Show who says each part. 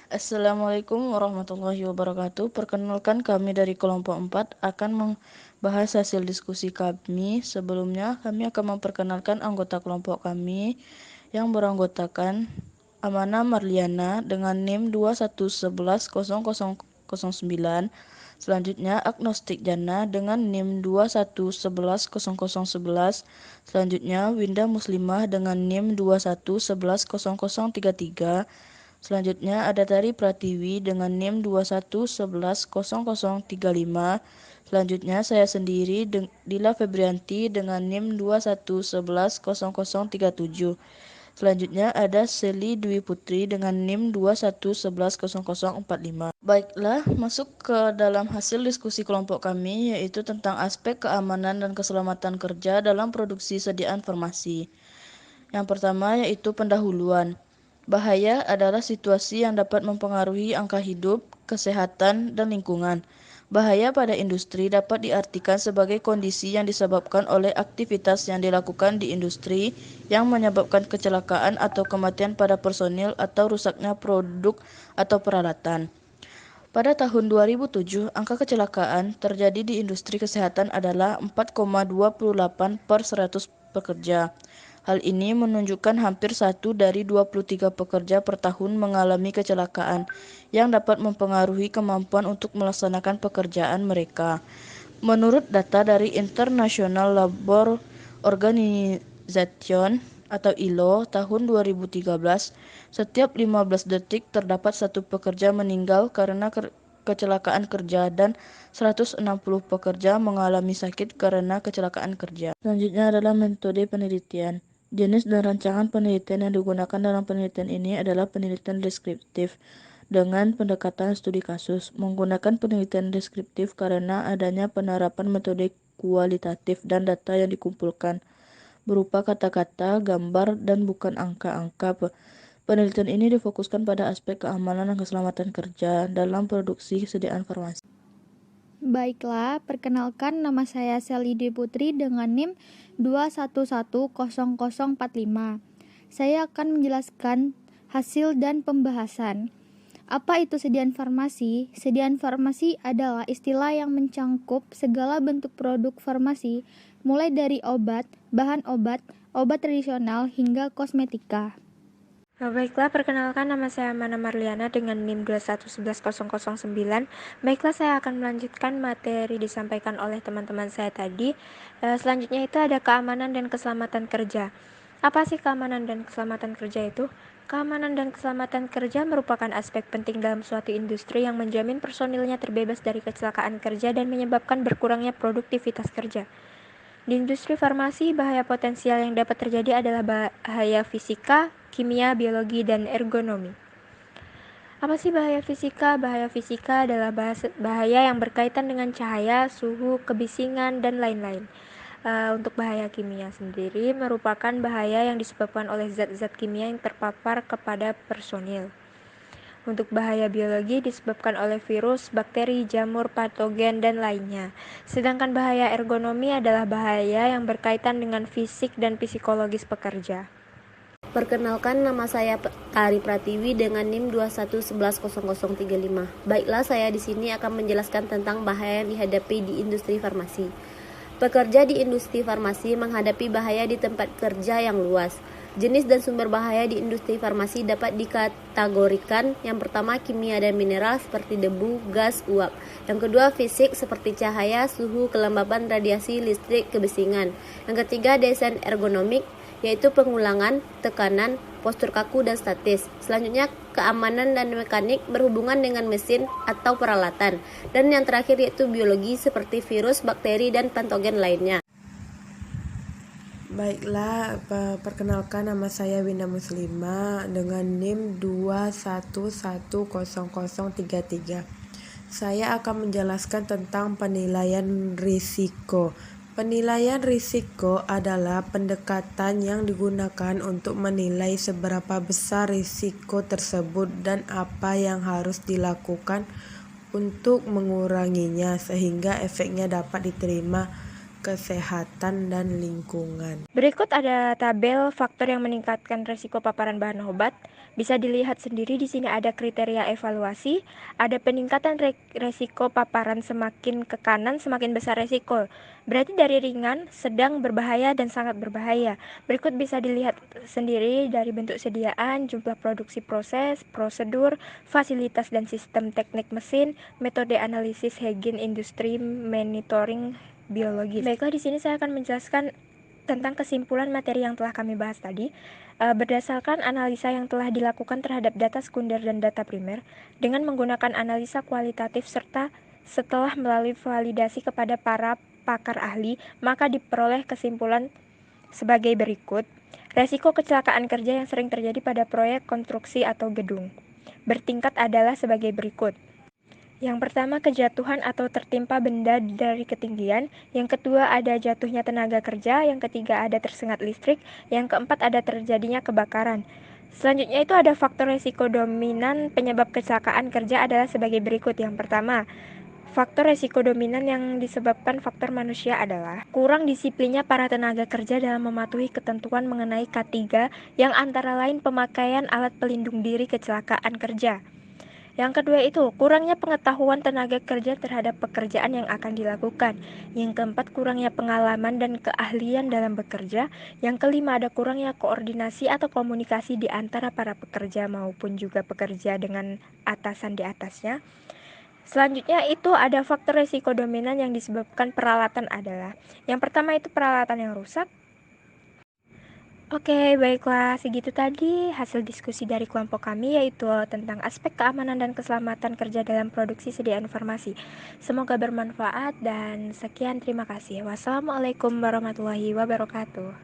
Speaker 1: Assalamualaikum warahmatullahi wabarakatuh. Perkenalkan kami dari kelompok 4 akan membahas hasil diskusi kami. Sebelumnya kami akan memperkenalkan anggota kelompok kami yang beranggotakan Amana Marliana dengan NIM 21110009. Selanjutnya Agnostik Jana dengan NIM 21110011. Selanjutnya Winda Muslimah dengan NIM 21110033. Selanjutnya ada Tari Pratiwi dengan NIM 21110035. Selanjutnya saya sendiri Dila Febrianti dengan NIM 21110037. Selanjutnya ada Seli Dwi Putri dengan NIM 21110045. Baiklah, masuk ke dalam hasil diskusi kelompok kami, yaitu tentang aspek keamanan dan keselamatan kerja dalam produksi sediaan farmasi. Yang pertama yaitu pendahuluan. Bahaya adalah situasi yang dapat mempengaruhi angka hidup, kesehatan, dan lingkungan. Bahaya pada industri dapat diartikan sebagai kondisi yang disebabkan oleh aktivitas yang dilakukan di industri yang menyebabkan kecelakaan atau kematian pada personil atau rusaknya produk atau peralatan. Pada tahun 2007, angka kecelakaan terjadi di industri kesehatan adalah 4,28 per 100 pekerja. Hal ini menunjukkan hampir 1 dari 23 pekerja per tahun mengalami kecelakaan yang dapat mempengaruhi kemampuan untuk melaksanakan pekerjaan mereka. Menurut data dari International Labour Organization atau ILO tahun 2013, setiap 15 detik terdapat satu pekerja meninggal karena kecelakaan kerja dan 160 pekerja mengalami sakit karena kecelakaan kerja. Selanjutnya adalah metode penelitian. Jenis dan rancangan penelitian yang digunakan dalam penelitian ini adalah penelitian deskriptif dengan pendekatan studi kasus. Menggunakan penelitian deskriptif karena adanya penerapan metode kualitatif dan data yang dikumpulkan berupa kata-kata, gambar, dan bukan angka-angka. Penelitian ini difokuskan pada aspek keamanan dan keselamatan kerja dalam produksi kesediaan farmasi.
Speaker 2: Baiklah, perkenalkan nama saya Seli Dwi Putri dengan NIM 21100045. Saya akan menjelaskan hasil dan pembahasan. Apa itu sediaan farmasi? Sediaan farmasi adalah istilah yang mencangkup segala bentuk produk farmasi, mulai dari obat, bahan obat, obat tradisional, hingga kosmetika.
Speaker 3: Baiklah, perkenalkan nama saya Amana Marliana dengan NIM 21110009. Baiklah, saya akan melanjutkan materi disampaikan oleh teman-teman saya tadi. Selanjutnya itu ada keamanan dan keselamatan kerja. Apa sih keamanan dan keselamatan kerja itu? Keamanan dan keselamatan kerja merupakan aspek penting dalam suatu industri yang menjamin personilnya terbebas dari kecelakaan kerja dan menyebabkan berkurangnya produktivitas kerja. Di industri farmasi, bahaya potensial yang dapat terjadi adalah bahaya fisika, kimia, biologi, dan ergonomi. Apa sih bahaya fisika? Bahaya fisika adalah bahaya yang berkaitan dengan cahaya, suhu, kebisingan, dan lain-lain. Untuk bahaya kimia sendiri merupakan bahaya yang disebabkan oleh zat-zat kimia yang terpapar kepada personil. Untuk bahaya biologi disebabkan oleh virus, bakteri, jamur, patogen, dan lainnya. Sedangkan bahaya ergonomi adalah bahaya yang berkaitan dengan fisik dan psikologis pekerja.
Speaker 4: Perkenalkan, nama saya Tari Pratiwi dengan NIM 21110035. Baiklah, saya di sini akan menjelaskan tentang bahaya yang dihadapi di industri farmasi. Pekerja di industri farmasi menghadapi bahaya di tempat kerja yang luas. Jenis dan sumber bahaya di industri farmasi dapat dikategorikan. Yang pertama, kimia dan mineral seperti debu, gas, uap. Yang kedua, fisik seperti cahaya, suhu, kelembaban, radiasi, listrik, kebisingan. Yang ketiga, desain ergonomik, yaitu pengulangan, tekanan, postur kaku, dan statis. Selanjutnya, keamanan dan mekanik berhubungan dengan mesin atau peralatan. Dan yang terakhir yaitu biologi seperti virus, bakteri, dan patogen lainnya.
Speaker 5: Baiklah, perkenalkan nama saya Winda Muslimah dengan NIM 21100033. Saya akan menjelaskan tentang penilaian risiko. Penilaian risiko adalah pendekatan yang digunakan untuk menilai seberapa besar risiko tersebut dan apa yang harus dilakukan untuk menguranginya sehingga efeknya dapat diterima kesehatan, dan lingkungan.
Speaker 3: Berikut ada tabel faktor yang meningkatkan risiko paparan bahan obat. Bisa dilihat sendiri di sini ada kriteria evaluasi, ada peningkatan risiko paparan semakin ke kanan semakin besar risiko. Berarti dari ringan, sedang, berbahaya, dan sangat berbahaya. Berikut bisa dilihat sendiri dari bentuk sediaan, jumlah produksi proses, prosedur, fasilitas dan sistem teknik mesin, metode analisis hygiene industri, monitoring biologis. Baiklah, di sini saya akan menjelaskan tentang kesimpulan materi yang telah kami bahas tadi. Berdasarkan analisa yang telah dilakukan terhadap data sekunder dan data primer dengan menggunakan analisa kualitatif serta setelah melalui validasi kepada para pakar ahli, maka diperoleh kesimpulan sebagai berikut. Resiko kecelakaan kerja yang sering terjadi pada proyek konstruksi atau gedung bertingkat adalah sebagai berikut. Yang pertama, kejatuhan atau tertimpa benda dari ketinggian. Yang kedua, ada jatuhnya tenaga kerja. Yang ketiga, ada tersengat listrik. Yang keempat, ada terjadinya kebakaran. Selanjutnya itu ada faktor resiko dominan penyebab kecelakaan kerja adalah sebagai berikut. Yang pertama, faktor resiko dominan yang disebabkan faktor manusia adalah kurang disiplinnya para tenaga kerja dalam mematuhi ketentuan mengenai K3 yang antara lain pemakaian alat pelindung diri kecelakaan kerja. Yang kedua itu kurangnya pengetahuan tenaga kerja terhadap pekerjaan yang akan dilakukan. Yang keempat, kurangnya pengalaman dan keahlian dalam bekerja. Yang kelima, ada kurangnya koordinasi atau komunikasi di antara para pekerja maupun juga pekerja dengan atasan di atasnya. Selanjutnya itu ada faktor resiko dominan yang disebabkan peralatan adalah yang pertama itu peralatan yang rusak. Oke, baiklah, segitu tadi hasil diskusi dari kelompok kami yaitu tentang aspek keamanan dan keselamatan kerja dalam produksi sedia informasi. Semoga bermanfaat dan sekian, terima kasih. Wassalamualaikum warahmatullahi wabarakatuh.